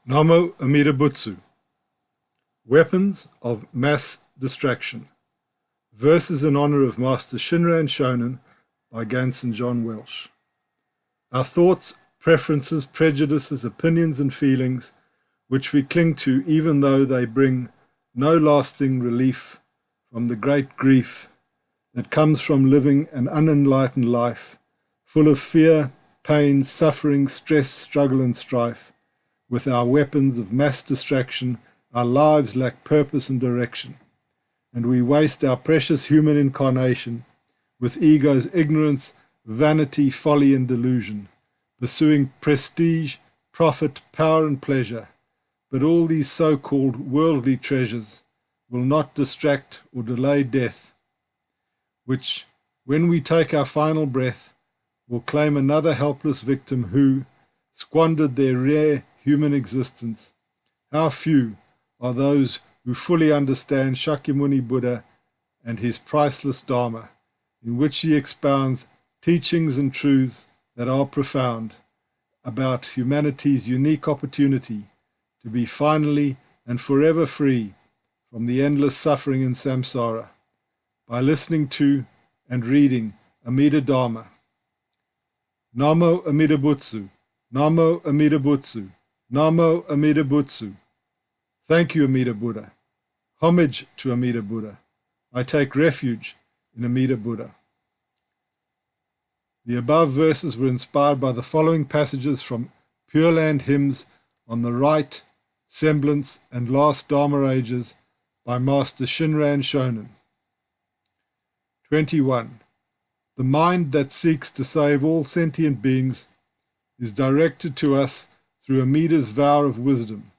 Namo Amida Butsu. Weapons of Mass Distraction. Verses in honor of Master Shinran and Shonen by Gansen John Welch. Our thoughts, preferences, prejudices, opinions and feelings, which we cling to even though they bring no lasting relief from the great grief that comes from living an unenlightened life, full of fear, pain, suffering, stress, struggle and strife. With our weapons of mass distraction, our lives lack purpose and direction, and we waste our precious human incarnation with ego's ignorance, vanity, folly and delusion, pursuing prestige, profit, power and pleasure. But all these so-called worldly treasures will not distract or delay death, which, when we take our final breath, will claim another helpless victim who squandered their rare human existence. How few are those who fully understand Shakyamuni Buddha and his priceless Dharma, in which he expounds teachings and truths that are profound about humanity's unique opportunity to be finally and forever free from the endless suffering in samsara by listening to and reading Amida Dharma. Namo Amida Butsu, Namo Amida Butsu, Namo Amida Butsu. Thank you, Amida Buddha. Homage to Amida Buddha. I take refuge in Amida Buddha. The above verses were inspired by the following passages from Pure Land Hymns on the Right, Semblance and Last Dharma Ages by Master Shinran and Shonen. 21. The mind that seeks to save all sentient beings is directed to us through Amida's vow of wisdom.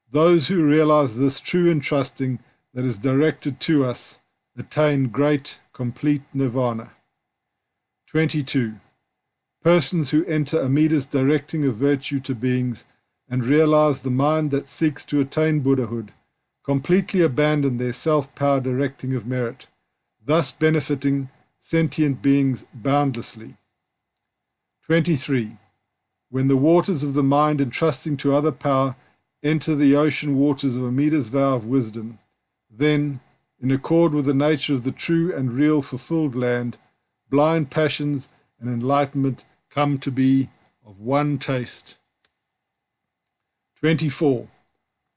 Those who realize this true entrusting that is directed to us attain great, complete nirvana. 22. Persons who enter Amida's directing of virtue to beings and realize the mind that seeks to attain Buddhahood completely abandon their self-power directing of merit, thus benefiting sentient beings boundlessly. 23. When the waters of the mind entrusting to other power enter the ocean waters of Amida's vow of wisdom, then, in accord with the nature of the true and real fulfilled land, blind passions and enlightenment come to be of one taste. 24.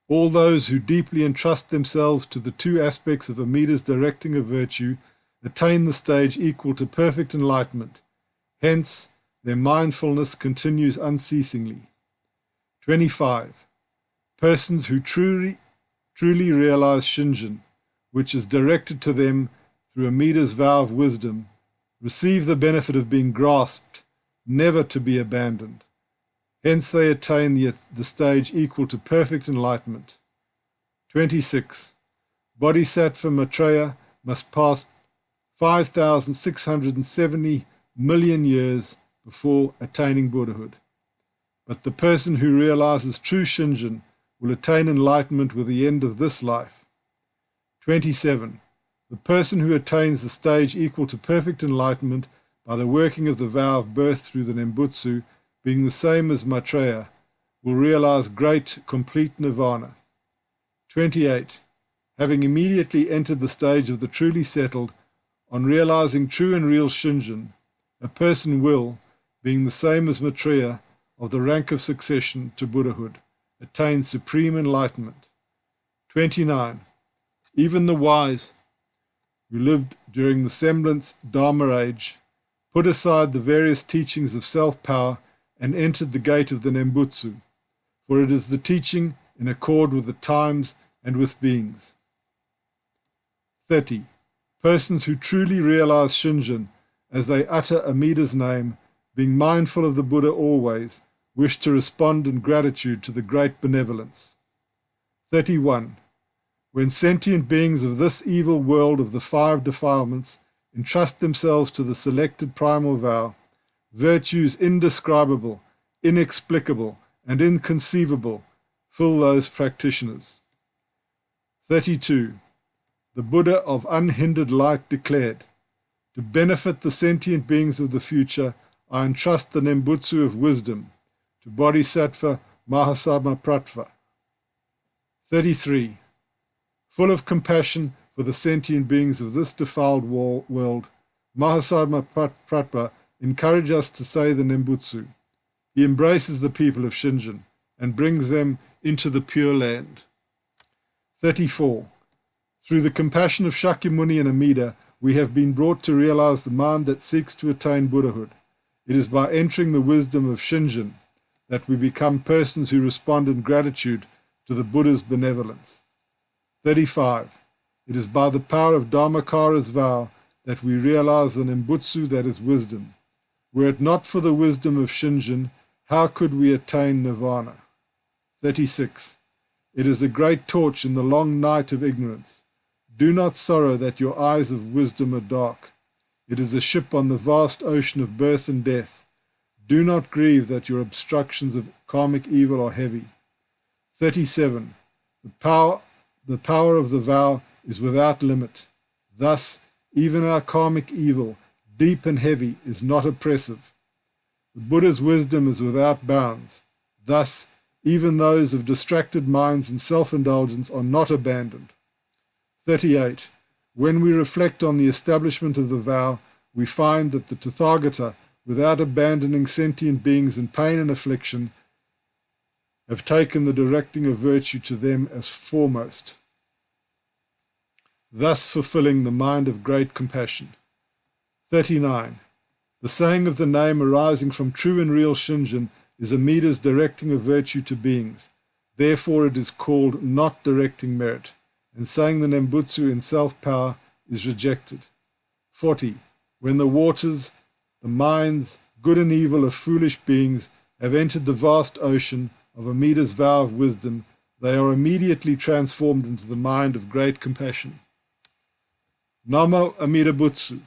All those who deeply entrust themselves to the two aspects of Amida's directing of virtue attain the stage equal to perfect enlightenment. Hence, their mindfulness continues unceasingly. 25. Persons who truly realize shinjin, which is directed to them through Amida's vow of wisdom, receive the benefit of being grasped, never to be abandoned. Hence they attain the stage equal to perfect enlightenment. 26. Bodhisattva Maitreya must pass 5,670 million years before attaining Buddhahood. But the person who realizes true shinjin will attain enlightenment with the end of this life. 27. The person who attains the stage equal to perfect enlightenment by the working of the vow of birth through the Nembutsu, being the same as Maitreya, will realize great, complete nirvana. 28. Having immediately entered the stage of the truly settled, on realizing true and real shinjin, a person will, being the same as Maitreya, of the rank of succession to Buddhahood, attain supreme enlightenment. 29. Even the wise, who lived during the semblance Dharma age, put aside the various teachings of self-power and entered the gate of the Nembutsu, for it is the teaching in accord with the times and with beings. 30. Persons who truly realize shinjin as they utter Amida's name, being mindful of the Buddha always, wish to respond in gratitude to the great benevolence. 31. When sentient beings of this evil world of the 5 defilements entrust themselves to the selected primal vow, virtues indescribable, inexplicable, and inconceivable fill those practitioners. 32. The Buddha of unhindered light declared, to benefit the sentient beings of the future, I entrust the Nembutsu of wisdom to Bodhisattva Mahasama Pratva. 33. Full of compassion for the sentient beings of this defiled world, Mahasama Pratva encourages us to say the Nembutsu. He embraces the people of Shinjin and brings them into the Pure Land. 34. Through the compassion of Shakyamuni and Amida, we have been brought to realize the mind that seeks to attain Buddhahood. It is by entering the wisdom of Shinjin that we become persons who respond in gratitude to the Buddha's benevolence. 35. It is by the power of Dharmakara's vow that we realize the Nembutsu that is wisdom. Were it not for the wisdom of Shinjin, how could we attain nirvana? 36. It is a great torch in the long night of ignorance. Do not sorrow that your eyes of wisdom are dark. It is a ship on the vast ocean of birth and death. Do not grieve that your obstructions of karmic evil are heavy. 37. The power of the vow is without limit. Thus, even our karmic evil, deep and heavy, is not oppressive. The Buddha's wisdom is without bounds. Thus, even those of distracted minds and self-indulgence are not abandoned. 38. When we reflect on the establishment of the vow, we find that the Tathagata, without abandoning sentient beings in pain and affliction, have taken the directing of virtue to them as foremost, thus fulfilling the mind of great compassion. 39. The saying of the name arising from true and real Shinjin is Amida's directing of virtue to beings. Therefore it is called not directing merit, and saying the Nembutsu in self-power is rejected. 40. When the waters, the minds, good and evil of foolish beings, have entered the vast ocean of Amida's vow of wisdom, they are immediately transformed into the mind of great compassion. Namo Amida Butsu.